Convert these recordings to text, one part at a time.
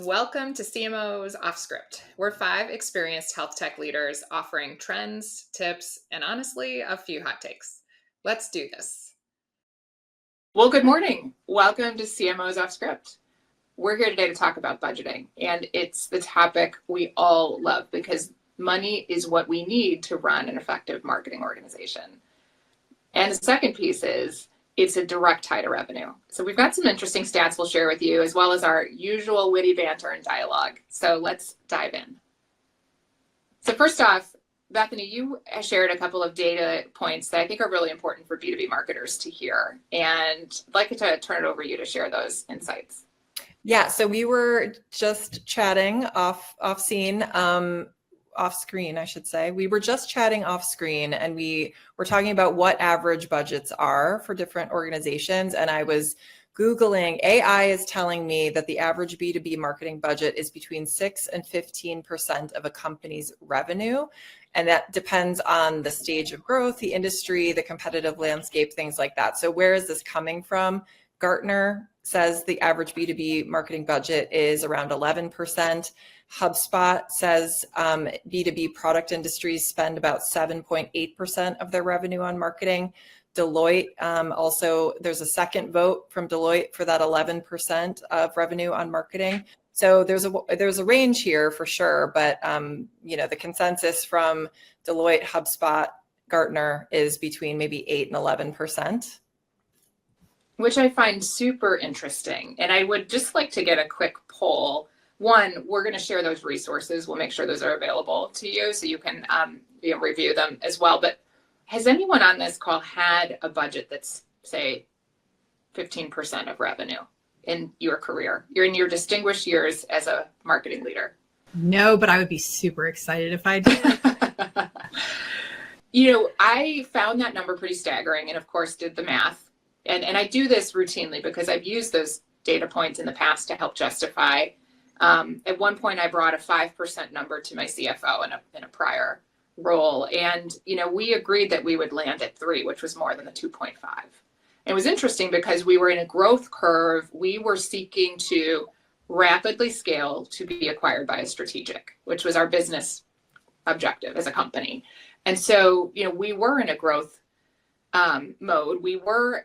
Welcome to CMOs Off Script. We're 5 experienced health tech leaders offering trends, tips, and honestly, a few hot takes. Let's do this. Well, good morning. Welcome to CMOs Off Script. We're here today to talk about budgeting, and it's the topic we all love because money is what we need to run an effective marketing organization. And the second piece is it's a direct tie to revenue. So we've got some interesting stats we'll share with you, as well as our usual witty banter and dialogue. So let's dive in. So first off, Bethany, you shared a couple of data points that I think are really important for B2B marketers to hear. And I'd like to turn it over to you to share those insights. Yeah, so we were just chatting off screen, I should say. We were just chatting off screen and we were talking about what average budgets are for different organizations. And I was Googling, AI is telling me that the average B2B marketing budget is between 6 and 15% of a company's revenue. And that depends on the stage of growth, the industry, the competitive landscape, things like that. So where is this coming from? Gartner says the average B2B marketing budget is around 11%. HubSpot says B2B product industries spend about 7.8% of their revenue on marketing. Deloitte, also there's a second vote from Deloitte for that 11% of revenue on marketing. So there's a range here for sure, but the consensus from Deloitte, HubSpot, Gartner is between maybe 8 and 11%. Which I find super interesting. And I would just like to get a quick poll. One, we're going to share those resources. We'll make sure those are available to you so you can review them as well. But has anyone on this call had a budget that's, say, 15% of revenue in your career? You're in your distinguished years as a marketing leader. No, but I would be super excited if I did. I found that number pretty staggering and, of course, did the math. And I do this routinely because I've used those data points in the past to help justify. At one point, I brought a 5% number to my CFO in a prior role. And, we agreed that we would land at 3, which was more than the 2.5. It was interesting because we were in a growth curve. We were seeking to rapidly scale to be acquired by a strategic, which was our business objective as a company. And so, we were in a growth mode. We were,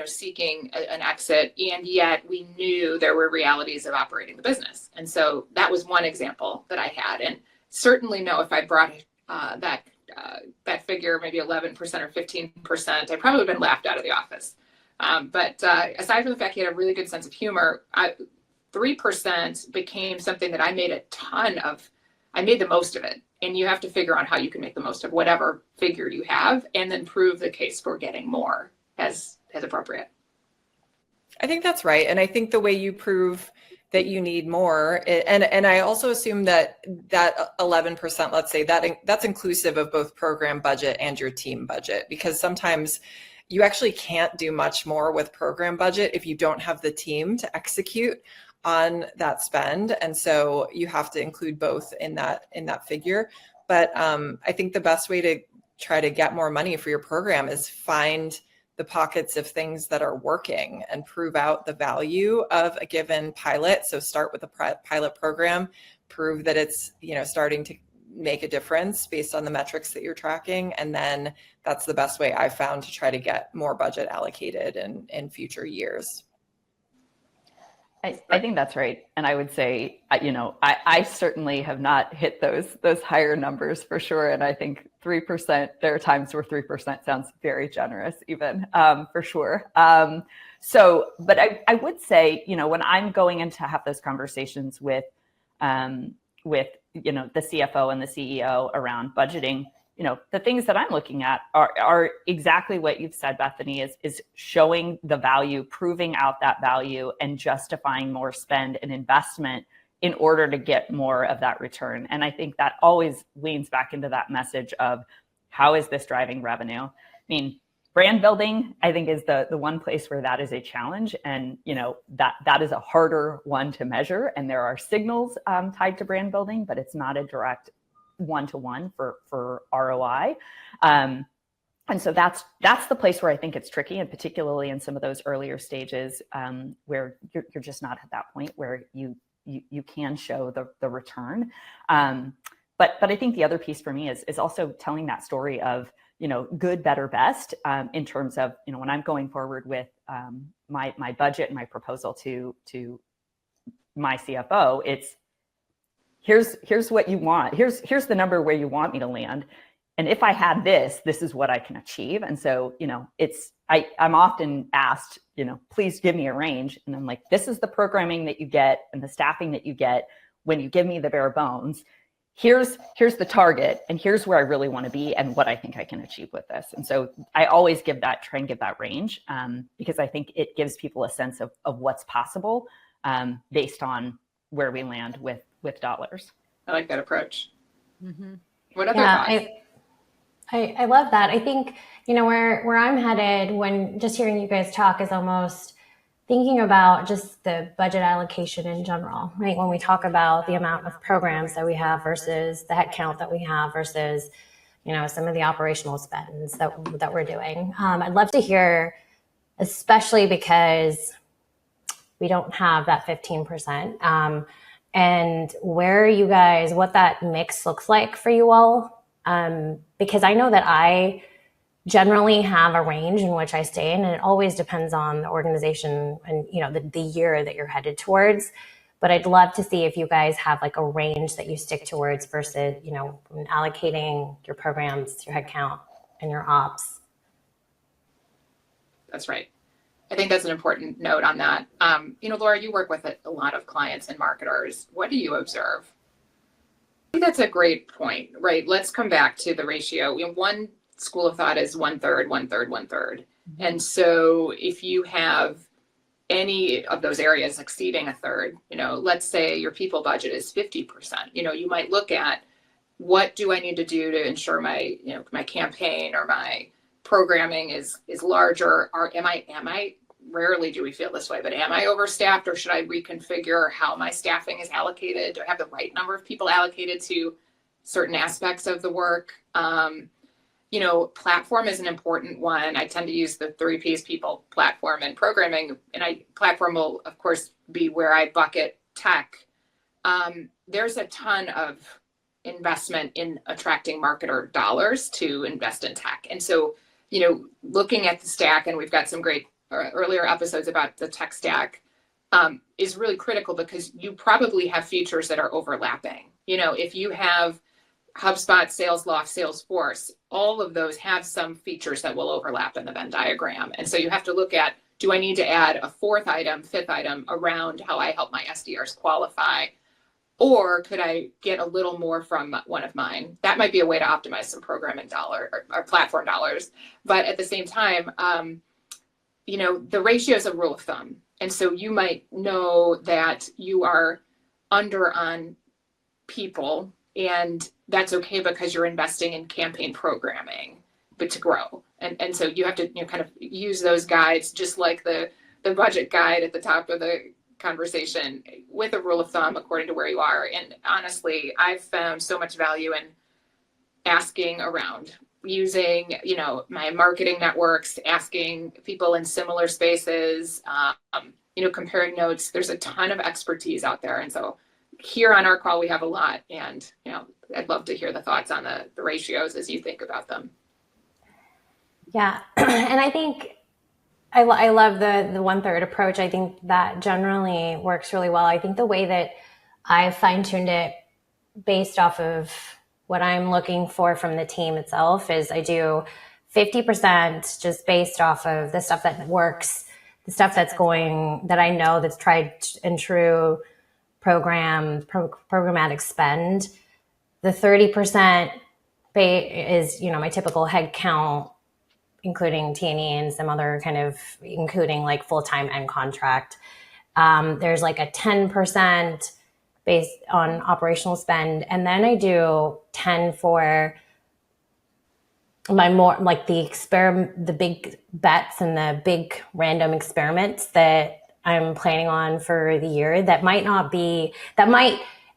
seeking an exit, and yet we knew there were realities of operating the business. And so that was one example that I had. And certainly know if I brought that figure, maybe 11% or 15%, I probably would have been laughed out of the office. But aside from the fact he had a really good sense of humor, 3% became something that I made I made the most of it. And you have to figure out how you can make the most of whatever figure you have and then prove the case for getting more as appropriate. I think that's right. And I think the way you prove that you need more, and I also assume that 11%, let's say, that's inclusive of both program budget and your team budget, because sometimes you actually can't do much more with program budget if you don't have the team to execute on that spend. And so you have to include both in that figure. But I think the best way to try to get more money for your program is find the pockets of things that are working and prove out the value of a given pilot. So start with a pilot program, prove that it's starting to make a difference based on the metrics that you're tracking. And then that's the best way I've found to try to get more budget allocated in future years. I think that's right. And I would say, I certainly have not hit those higher numbers for sure. And I think 3%, there are times where 3% sounds very generous even, for sure. But I would say, when I'm going in to have those conversations with the CFO and the CEO around budgeting, the things that I'm looking at are exactly what you've said, Bethany, is showing the value, proving out that value, and justifying more spend and investment in order to get more of that return. And I think that always leans back into that message of how is this driving revenue? I mean, brand building, I think, is the one place where that is a challenge. And, that is a harder one to measure. And there are signals tied to brand building, but it's not a direct one-to-one for ROI. And so that's the place where I think it's tricky, and particularly in some of those earlier stages where you're just not at that point where you you can show the return. But I think the other piece for me is also telling that story of, good, better, best, in terms of, when I'm going forward with my budget and my proposal to my CFO, it's here's what you want. Here's the number where you want me to land. And if I had this is what I can achieve. And so, I'm often asked, please give me a range. And I'm like, this is the programming that you get and the staffing that you get when you give me the bare bones. Here's the target, and here's where I really want to be and what I think I can achieve with this. And so I always try and give that range, because I think it gives people a sense of what's possible, based on where we land with dollars. I like that approach. Mm-hmm. What other thoughts? I love that. I think, where I'm headed when just hearing you guys talk is almost thinking about just the budget allocation in general, right? When we talk about the amount of programs that we have versus the headcount that we have versus, some of the operational spends that we're doing. I'd love to hear, especially because we don't have that 15%, and where you guys, what that mix looks like for you all. Because I know that I generally have a range in which I stay in, and it always depends on the organization and, the year that you're headed towards. But I'd love to see if you guys have like a range that you stick towards versus, when allocating your programs, your headcount, and your ops. That's right. I think that's an important note on that. Laura, you work with a lot of clients and marketers. What do you observe? I think that's a great point, right? Let's come back to the ratio. One school of thought is 1/3, 1/3, 1/3. Mm-hmm. And so if you have any of those areas exceeding a third, let's say your people budget is 50%, you might look at, what do I need to do to ensure my, my campaign or my programming is larger? Or am I, rarely do we feel this way, but am I overstaffed, or should I reconfigure how my staffing is allocated? Do I have the right number of people allocated to certain aspects of the work? Platform is an important one. I tend to use the 3 Ps: people, platform, and programming. And platform will, of course, be where I bucket tech. There's a ton of investment in attracting marketer dollars to invest in tech. And so, looking at the stack, and we've got some great earlier episodes about the tech stack, is really critical, because you probably have features that are overlapping. If you have HubSpot, SalesLoft, Salesforce, all of those have some features that will overlap in the Venn diagram. And so you have to look at, do I need to add a 4th item, 5th item around how I help my SDRs qualify? Or could I get a little more from one of mine? That might be a way to optimize some programming or platform dollars. But at the same time, the ratio is a rule of thumb. And so you might know that you are under on people, and that's okay because you're investing in campaign programming, but to grow. And so you have to kind of use those guides, just like the budget guide at the top of the conversation, with a rule of thumb according to where you are. And honestly, I've found so much value in asking around, using, my marketing networks, asking people in similar spaces, comparing notes. There's a ton of expertise out there. And so here on our call, we have a lot, and, I'd love to hear the thoughts on the ratios as you think about them. Yeah. And I think I love the 1/3 approach. I think that generally works really well. I think the way that I fine-tuned it based off of what I'm looking for from the team itself is I do 50% just based off of the stuff that works, the stuff that's going, that I know that's tried and true programmatic spend. The 30% is, my typical head count, including T&E and some other kind of, including like full-time and contract. There's like a 10% based on operational spend. And then I do 10 for my more like the big bets and the big random experiments that I'm planning on for the year that might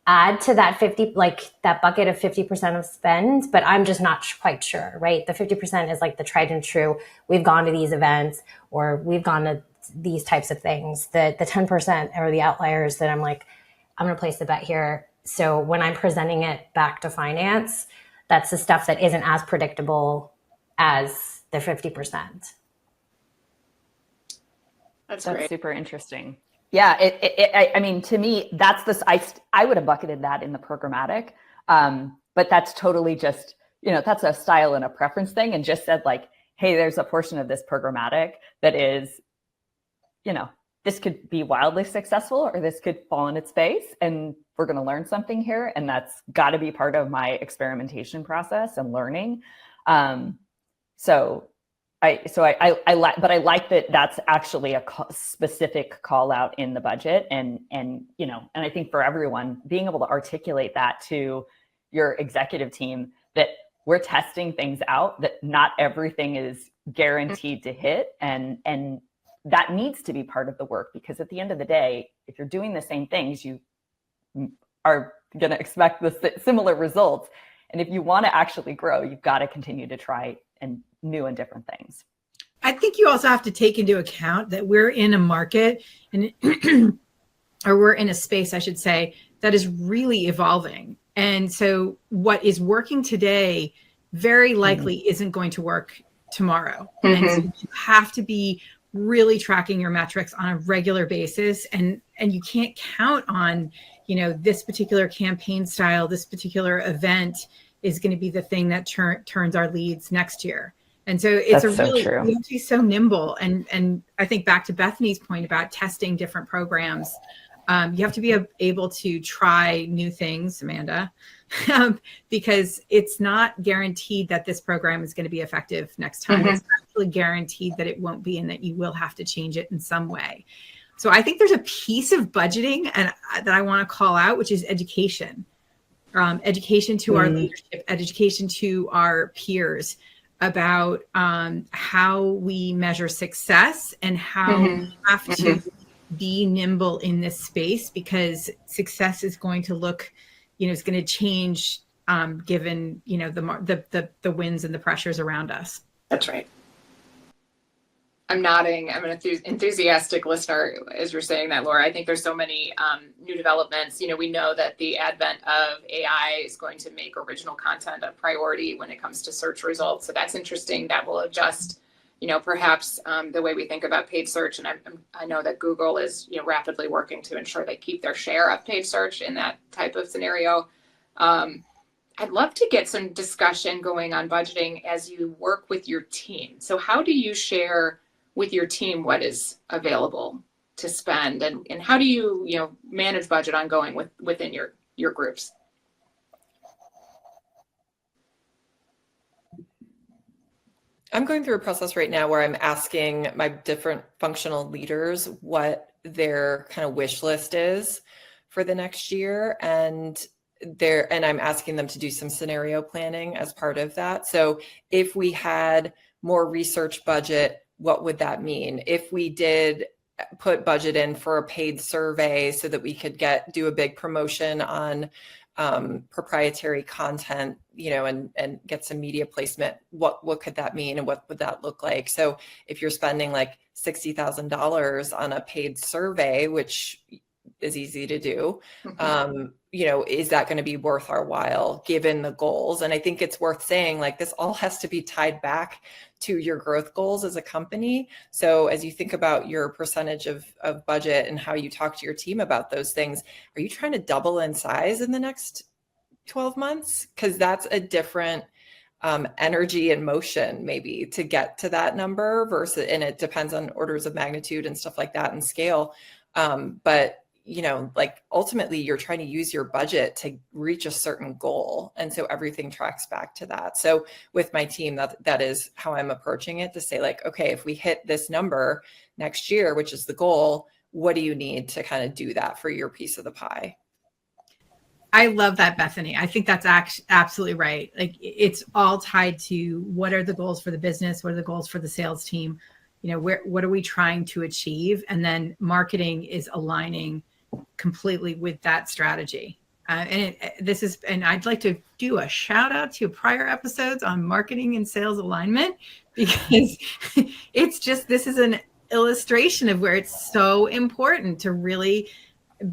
add to that 50, like that bucket of 50% of spend, but I'm just not quite sure, right? The 50% is like the tried and true. We've gone to these events, or we've gone to these types of things. The 10% are the outliers that I'm like, I'm going to place a bet here. So when I'm presenting it back to finance, that's the stuff that isn't as predictable as the 50%. That's That's great. super interesting. Yeah, I mean, to me, that's this. I would have bucketed that in the programmatic, but that's totally just, that's a style and a preference thing, and just said like, hey, there's a portion of this programmatic that is, this could be wildly successful, or this could fall in its space, and we're going to learn something here, and that's got to be part of my experimentation process and learning. I like that that's actually a specific call out in the budget, and I think for everyone, being able to articulate that to your executive team, that we're testing things out, that not everything is guaranteed to hit, and that needs to be part of the work, because at the end of the day, if you're doing the same things, you are going to expect the similar results. And if you want to actually grow, you've got to continue to try and new and different things. I think you also have to take into account that we're in a market and or we're in a space, I should say, that is really evolving. And so what is working today very likely isn't going to work tomorrow. And so you have to be really tracking your metrics on a regular basis. And you can't count on, this particular campaign style, this particular event is going to be the thing that turns our leads next year. And so it's That's so true. You have to be so nimble. And I think back to Bethany's point about testing different programs, you have to be able to try new things, Amanda, because it's not guaranteed that this program is going to be effective next time. It's actually guaranteed that it won't be, and that you will have to change it in some way. So I think there's a piece of budgeting and that I want to call out, which is education. Education to our leadership, education to our peers about how we measure success, and how we have to be nimble in this space, because success is going to look, it's going to change given, the winds and the pressures around us. That's right. I'm nodding. I'm an enthusiastic listener as you're saying that, Laura. I think there's so many new developments. We know that the advent of AI is going to make original content a priority when it comes to search results. So that's interesting. That will adjust, perhaps the way we think about paid search. And I know that Google is, rapidly working to ensure they keep their share of paid search in that type of scenario. I'd love to get some discussion going on budgeting as you work with your team. So how do you share with your team what is available to spend, and how do you manage budget ongoing within your groups? I'm going through a process right now where I'm asking my different functional leaders what their kind of wish list is for the next year, and I'm asking them to do some scenario planning as part of that. So if we had more research budget, what would that mean? If we did put budget in for a paid survey so that we could do a big promotion on proprietary content, and get some media placement, what could that mean, and what would that look like? So if you're spending like $60,000 on a paid survey, which is easy to do, is that going to be worth our while given the goals? And I think it's worth saying, like, this all has to be tied back to your growth goals as a company. So as you think about your percentage of budget and how you talk to your team about those things, are you trying to double in size in the next 12 months? Because that's a different energy and motion maybe to get to that number versus, and it depends on orders of magnitude and stuff like that and scale. But ultimately you're trying to use your budget to reach a certain goal. And so everything tracks back to that. So with my team, that is how I'm approaching it, to say like, okay, if we hit this number next year, which is the goal, what do you need to kind of do that for your piece of the pie? I love that, Bethany. I think that's absolutely right. Like, it's all tied to what are the goals for the business? What are the goals for the sales team? What are we trying to achieve? And then marketing is aligning completely with that strategy. And I'd like to do a shout out to prior episodes on marketing and sales alignment, because this is an illustration of where it's so important to really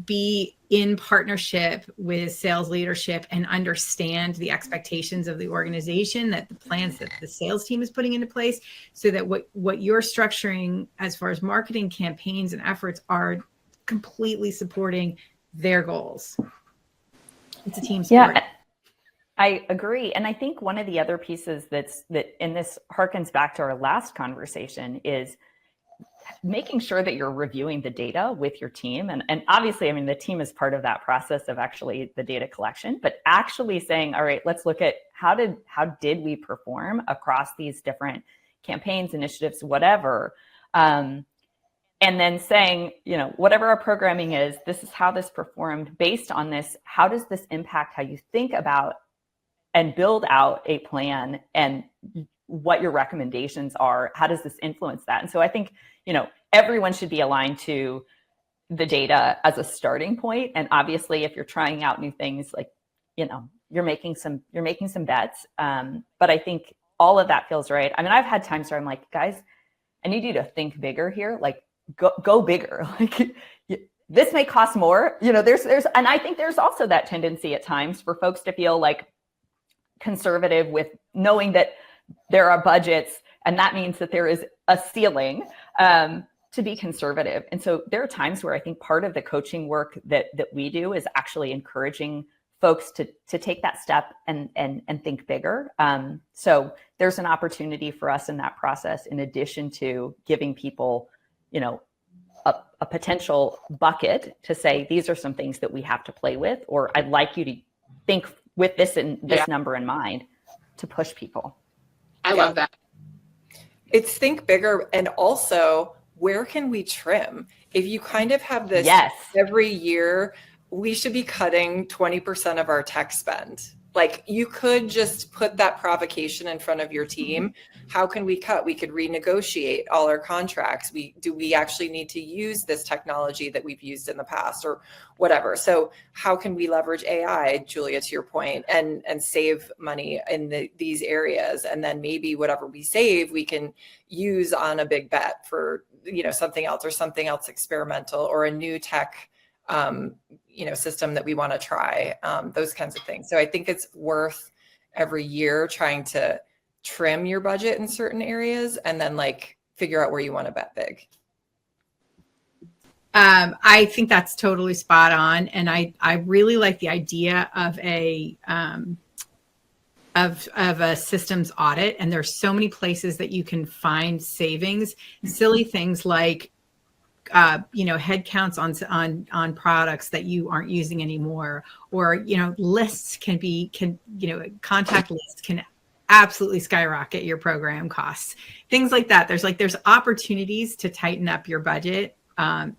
be, in partnership with sales leadership and understand the expectations of the organization, that the plans that the sales team is putting into place, so that what you're structuring as far as marketing campaigns and efforts are completely supporting their goals. It's a team sport. Yeah, I agree. And I think one of the other pieces and this harkens back to our last conversation, is making sure that you're reviewing the data with your team. And obviously, I mean, the team is part of that process of actually the data collection, but actually saying, all right, let's look at how did we perform across these different campaigns, initiatives, whatever. And then saying, whatever our programming is, this is how this performed. Based on this, how does this impact how you think about and build out a plan, and what your recommendations are? How does this influence that? And so I think, everyone should be aligned to the data as a starting point. And obviously, if you're trying out new things, like, you're making some bets. But I think all of that feels right. I mean, I've had times where I'm like, guys, I need you to think bigger here. Like, go bigger. Like, this may cost more. There's, and I think there's also that tendency at times for folks to feel like conservative with knowing that there are budgets, and that means that there is a ceiling, to be conservative. And so there are times where I think part of the coaching work that we do is actually encouraging folks to take that step and think bigger. So there's an opportunity for us in that process, in addition to giving people, a potential bucket to say, these are some things that we have to play with, or I'd like you to think with this and this number in mind, to push people. I love that. It's think bigger, and also, where can we trim? If you kind of have this every year, we should be cutting 20% of our tech spend. Like, you could just put that provocation in front of your team. How can we cut? We could renegotiate all our contracts. Do we actually need to use this technology that we've used in the past, or whatever? So how can we leverage AI, Julia, to your point, and save money in these areas? And then maybe whatever we save, we can use on a big bet for, something else, or something else experimental, or a new tech system that we want to try, those kinds of things. So I think it's worth every year trying to trim your budget in certain areas, and then figure out where you want to bet big. I think that's totally spot on. And I really like the idea of a systems audit. And there's so many places that you can find savings, silly things like headcounts on products that you aren't using anymore, or lists contact lists can absolutely skyrocket your program costs, things like that. There's opportunities to tighten up your budget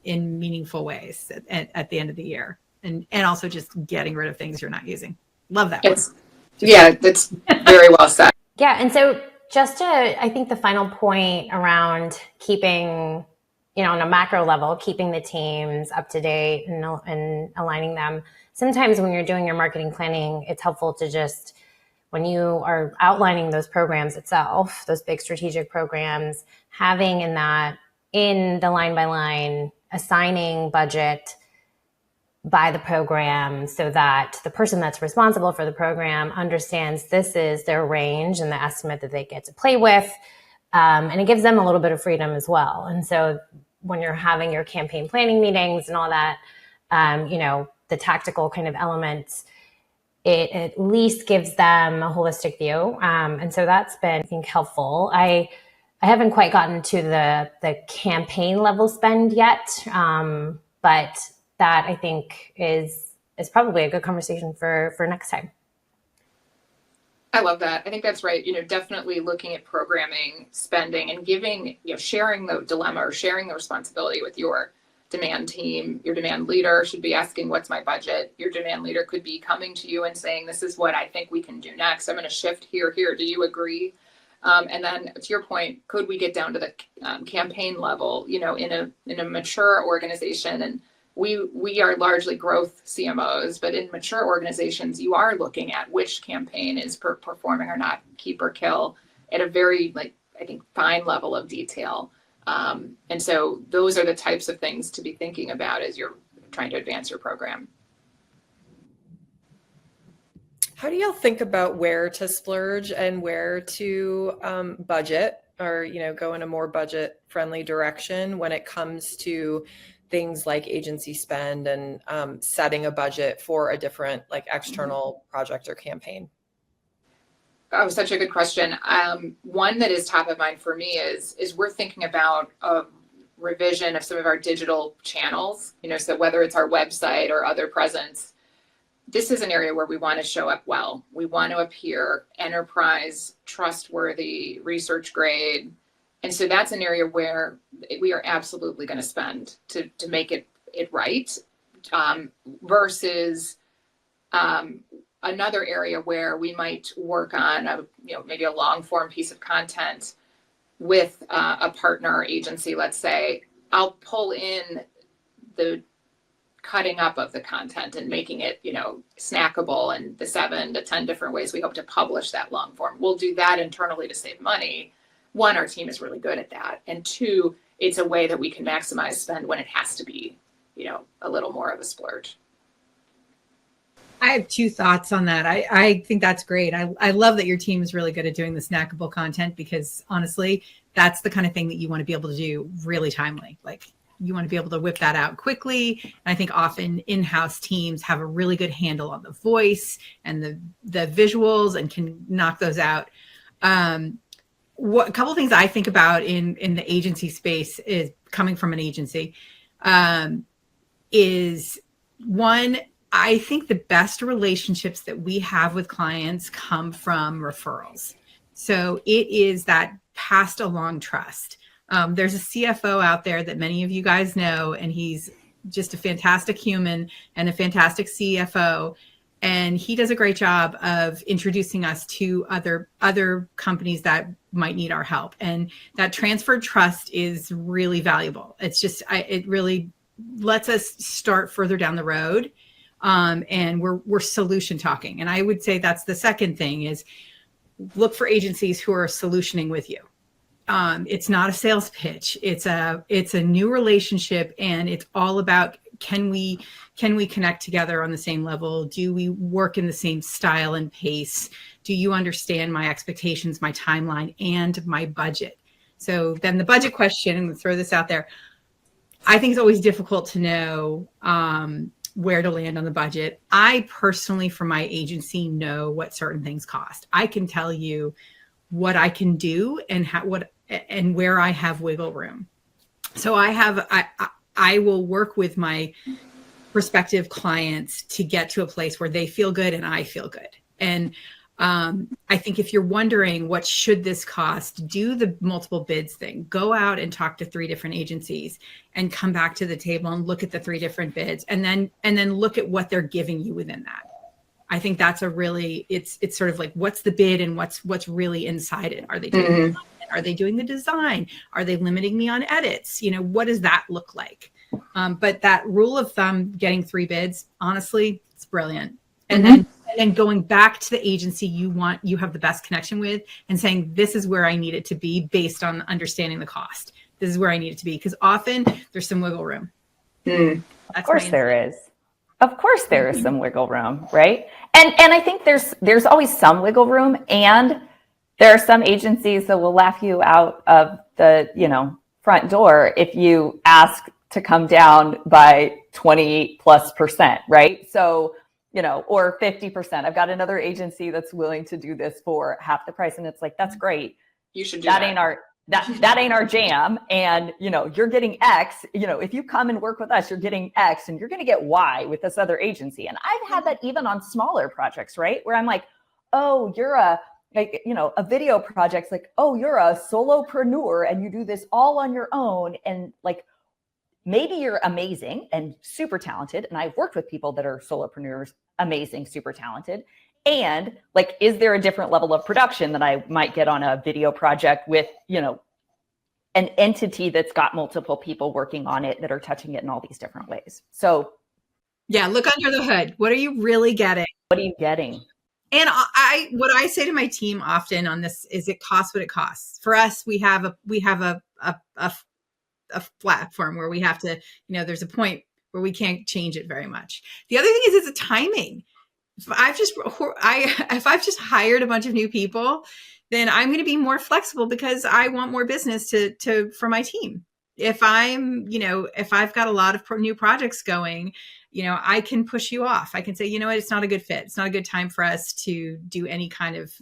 in meaningful ways at the end of the year, and also just getting rid of things you're not using. Love that. That's very well said. Yeah, and so I think the final point around keeping, on a macro level, keeping the teams up to date and aligning them. Sometimes when you're doing your marketing planning, it's helpful to just, when you are outlining those programs itself, those big strategic programs, having in the line by line, assigning budget by the program, so that the person that's responsible for the program understands this is their range and the estimate that they get to play with. And it gives them a little bit of freedom as well. And so when you're having your campaign planning meetings and all that, the tactical kind of elements, it at least gives them a holistic view. And so that's been, I think, helpful. I haven't quite gotten to the campaign level spend yet, but that I think is probably a good conversation for next time. I love that. I think that's right. Definitely looking at programming, spending, and giving, sharing the dilemma or sharing the responsibility with your demand team. Your demand leader should be asking, what's my budget? Your demand leader could be coming to you and saying, this is what I think we can do next. I'm going to shift here. Do you agree? And then to your point, could we get down to the campaign level, in a mature organization? And we are largely growth CMOs, but in mature organizations, you are looking at which campaign is performing or not, keep or kill, at a very, I think, fine level of detail. And so those are the types of things to be thinking about as you're trying to advance your program. How do y'all think about where to splurge and where to budget, or go in a more budget friendly direction when it comes to things like agency spend and setting a budget for a different like external project or campaign? Oh, such a good question. One that is top of mind for me is we're thinking about a revision of some of our digital channels. So whether it's our website or other presence, this is an area where we want to show up well. We want to appear enterprise, trustworthy, research grade, and so that's an area where we are absolutely going to spend to make it right, versus another area where we might work on maybe a long form piece of content with a partner agency. Let's say I'll pull in the cutting up of the content and making it snackable and the 7 to 10 different ways we hope to publish that long form. We'll do that internally to save money. One, our team is really good at that, and two, it's a way that we can maximize spend when it has to be a little more of a splurge. I have 2 thoughts on that. I think that's great. I love that your team is really good at doing the snackable content, because honestly, that's the kind of thing that you want to be able to do really timely. Like, you want to be able to whip that out quickly. And I think often in-house teams have a really good handle on the voice and the visuals and can knock those out. A couple of things I think about in the agency space is coming from an agency, is one, I think the best relationships that we have with clients come from referrals. So it is that passed along trust. There's a CFO out there that many of you guys know, and he's just a fantastic human and a fantastic CFO. And he does a great job of introducing us to other companies that might need our help. And that transferred trust is really valuable. It's just, it really lets us start further down the road. And we're solution talking. And I would say that's the second thing, is look for agencies who are solutioning with you. It's not a sales pitch. It's a new relationship, and it's all about, can we connect together on the same level? Do we work in the same style and pace? Do you understand my expectations, my timeline, and my budget? So then the budget question, and we'll throw this out there. I think it's always difficult to know where to land on the budget. I personally, for my agency, know what certain things cost. I can tell you what I can do and and where I have wiggle room. So I will work with my prospective clients to get to a place where they feel good and I feel good. And I think if you're wondering what should this cost, do the multiple bids thing. Go out and talk to 3 different agencies and come back to the table and look at the 3 different bids, and then look at what they're giving you within that. I think that's it's sort of like, what's the bid and what's really inside it? Are they doing Are they doing the design? Are they limiting me on edits? What does that look like? But that rule of thumb, getting 3 bids, honestly, it's brilliant. And then going back to the agency you have the best connection with, and saying, this is where I need it to be based on understanding the cost. This is where I need it to be, because often there's some wiggle room. Of course there is. Of course there is some wiggle room, right? And I think there's always some wiggle room, and there are some agencies that will laugh you out of the front door if you ask to come down by 20+%, right? So or 50%. I've got another agency that's willing to do this for half the price. And it's like, that's great. You should do that. That ain't our jam. And, you're getting X, if you come and work with us, you're getting X, and you're going to get Y with this other agency. And I've had that even on smaller projects, right? Where I'm like, oh, you're a video project's like, oh, you're a solopreneur and you do this all on your own. And like, maybe you're amazing and super talented. And I've worked with people that are solopreneurs, amazing, super talented. And like, is there a different level of production that I might get on a video project with, an entity that's got multiple people working on it that are touching it in all these different ways? So yeah, look under the hood. What are you really getting? What are you getting? And what I say to my team often on this is, it costs what it costs. For us, we have a platform where we have to, there's a point where we can't change it very much. The other thing is, it's a timing. if I've just hired a bunch of new people, then I'm going to be more flexible because I want more business for my team. If I've got a lot of new projects going, I can push you off. I can say, you know what, it's not a good fit. It's not a good time for us to do any kind of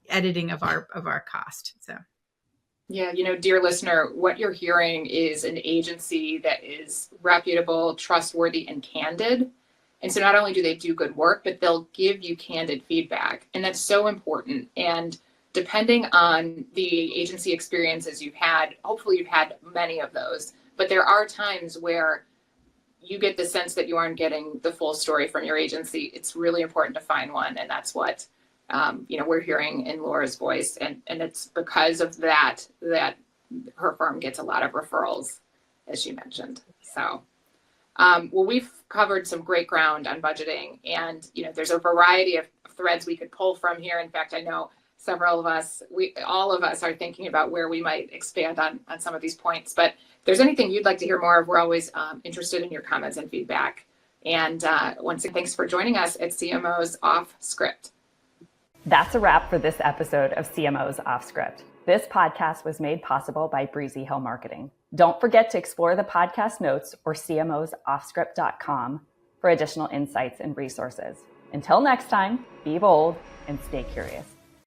editing of our cost. So. Yeah, dear listener, what you're hearing is an agency that is reputable, trustworthy, and candid. And so not only do they do good work, but they'll give you candid feedback. And that's so important. And depending on the agency experiences you've had, hopefully you've had many of those, but there are times where you get the sense that you aren't getting the full story from your agency. It's really important to find one. And that's what we're hearing in Laura's voice. And it's because of that her firm gets a lot of referrals, as she mentioned. So, well, we've covered some great ground on budgeting, and, there's a variety of threads we could pull from here. In fact, I know several of us, all of us are thinking about where we might expand on some of these points, but if there's anything you'd like to hear more of, we're always interested in your comments and feedback. And once again, thanks for joining us at CMOs Off Script. That's a wrap for this episode of CMOs Off Script. This podcast was made possible by Breezy Hill Marketing. Don't forget to explore the podcast notes or cmosoffscript.com for additional insights and resources. Until next time, be bold and stay curious.